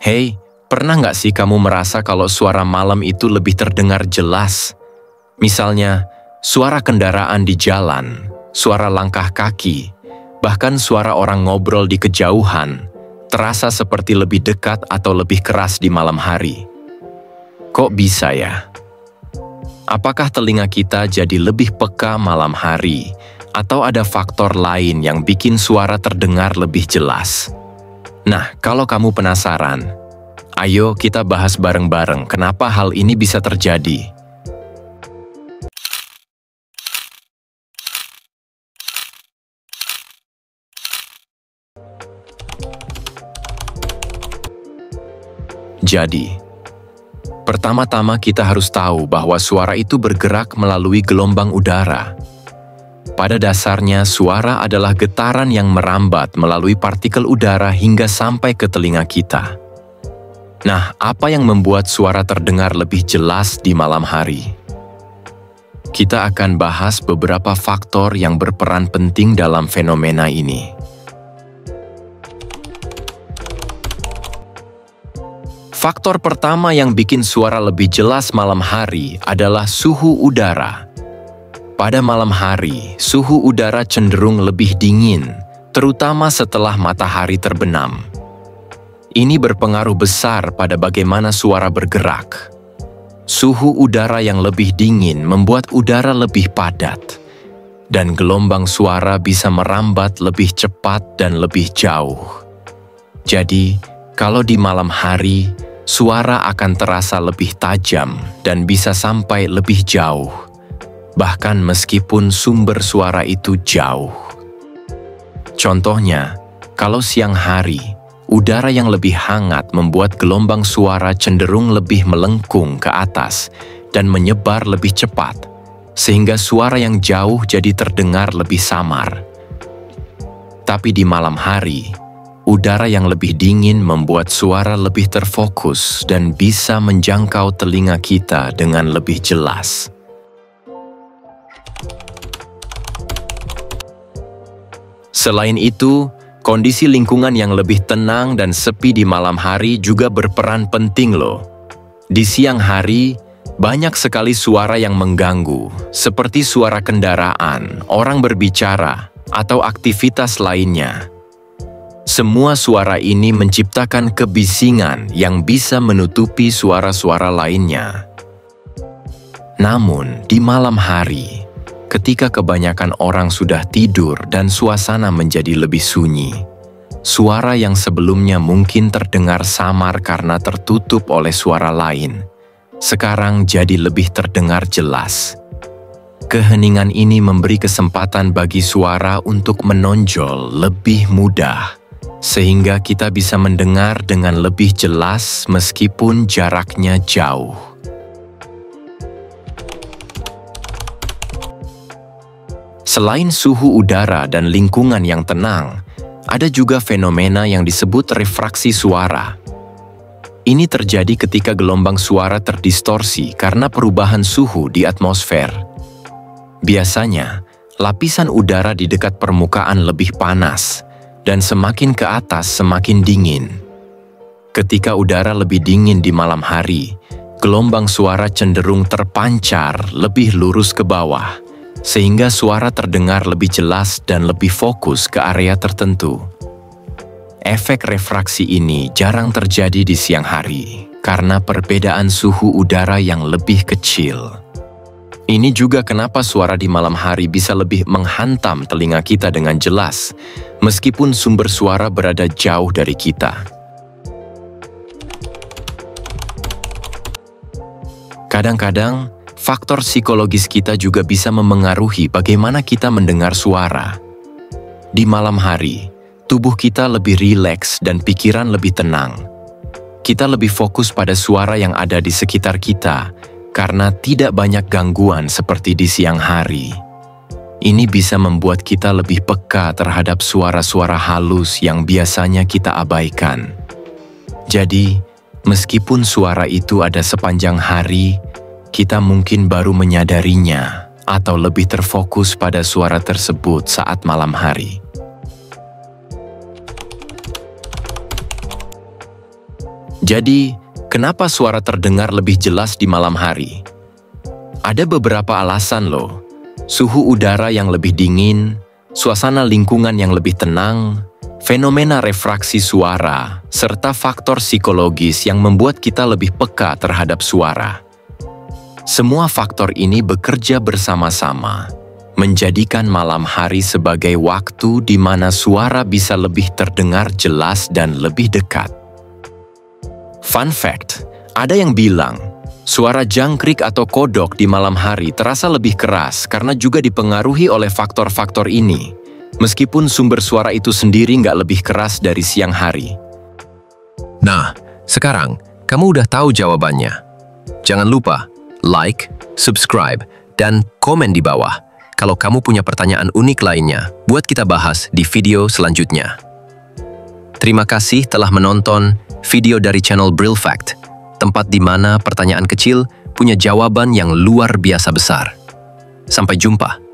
Hei, pernah nggak sih kamu merasa kalau suara malam itu lebih terdengar jelas? Misalnya, suara kendaraan di jalan, suara langkah kaki, bahkan suara orang ngobrol di kejauhan, terasa seperti lebih dekat atau lebih keras di malam hari. Kok bisa ya? Apakah telinga kita jadi lebih peka malam hari, atau ada faktor lain yang bikin suara terdengar lebih jelas? Nah, kalau kamu penasaran, ayo kita bahas bareng-bareng kenapa hal ini bisa terjadi. Jadi, pertama-tama kita harus tahu bahwa suara itu bergerak melalui gelombang udara. Pada dasarnya, suara adalah getaran yang merambat melalui partikel udara hingga sampai ke telinga kita. Nah, apa yang membuat suara terdengar lebih jelas di malam hari? Kita akan bahas beberapa faktor yang berperan penting dalam fenomena ini. Faktor pertama yang bikin suara lebih jelas malam hari adalah suhu udara. Pada malam hari, suhu udara cenderung lebih dingin, terutama setelah matahari terbenam. Ini berpengaruh besar pada bagaimana suara bergerak. Suhu udara yang lebih dingin membuat udara lebih padat, dan gelombang suara bisa merambat lebih cepat dan lebih jauh. Jadi, kalau di malam hari, suara akan terasa lebih tajam dan bisa sampai lebih jauh, bahkan meskipun sumber suara itu jauh. Contohnya, kalau siang hari, udara yang lebih hangat membuat gelombang suara cenderung lebih melengkung ke atas dan menyebar lebih cepat, sehingga suara yang jauh jadi terdengar lebih samar. Tapi di malam hari, udara yang lebih dingin membuat suara lebih terfokus dan bisa menjangkau telinga kita dengan lebih jelas. Selain itu, kondisi lingkungan yang lebih tenang dan sepi di malam hari juga berperan penting loh. Di siang hari, banyak sekali suara yang mengganggu, seperti suara kendaraan, orang berbicara, atau aktivitas lainnya. Semua suara ini menciptakan kebisingan yang bisa menutupi suara-suara lainnya. Namun, di malam hari, ketika kebanyakan orang sudah tidur dan suasana menjadi lebih sunyi, suara yang sebelumnya mungkin terdengar samar karena tertutup oleh suara lain, sekarang jadi lebih terdengar jelas. Keheningan ini memberi kesempatan bagi suara untuk menonjol lebih mudah, sehingga kita bisa mendengar dengan lebih jelas meskipun jaraknya jauh. Selain suhu udara dan lingkungan yang tenang, ada juga fenomena yang disebut refraksi suara. Ini terjadi ketika gelombang suara terdistorsi karena perubahan suhu di atmosfer. Biasanya, lapisan udara di dekat permukaan lebih panas, dan semakin ke atas semakin dingin. Ketika udara lebih dingin di malam hari, gelombang suara cenderung terpancar lebih lurus ke bawah, sehingga suara terdengar lebih jelas dan lebih fokus ke area tertentu. Efek refraksi ini jarang terjadi di siang hari, karena perbedaan suhu udara yang lebih kecil. Ini juga kenapa suara di malam hari bisa lebih menghantam telinga kita dengan jelas, meskipun sumber suara berada jauh dari kita. Kadang-kadang, faktor psikologis kita juga bisa memengaruhi bagaimana kita mendengar suara. Di malam hari, tubuh kita lebih rileks dan pikiran lebih tenang. Kita lebih fokus pada suara yang ada di sekitar kita, karena tidak banyak gangguan seperti di siang hari. Ini bisa membuat kita lebih peka terhadap suara-suara halus yang biasanya kita abaikan. Jadi, meskipun suara itu ada sepanjang hari, kita mungkin baru menyadarinya atau lebih terfokus pada suara tersebut saat malam hari. Jadi, kenapa suara terdengar lebih jelas di malam hari? Ada beberapa alasan loh. Suhu udara yang lebih dingin, suasana lingkungan yang lebih tenang, fenomena refraksi suara, serta faktor psikologis yang membuat kita lebih peka terhadap suara. Semua faktor ini bekerja bersama-sama, menjadikan malam hari sebagai waktu di mana suara bisa lebih terdengar jelas dan lebih dekat. Fun fact, ada yang bilang, suara jangkrik atau kodok di malam hari terasa lebih keras karena juga dipengaruhi oleh faktor-faktor ini, meskipun sumber suara itu sendiri nggak lebih keras dari siang hari. Nah, sekarang kamu udah tahu jawabannya. Jangan lupa like, subscribe, dan komen di bawah kalau kamu punya pertanyaan unik lainnya buat kita bahas di video selanjutnya. Terima kasih telah menonton video dari channel Brill Fact, tempat di mana pertanyaan kecil punya jawaban yang luar biasa besar. Sampai jumpa.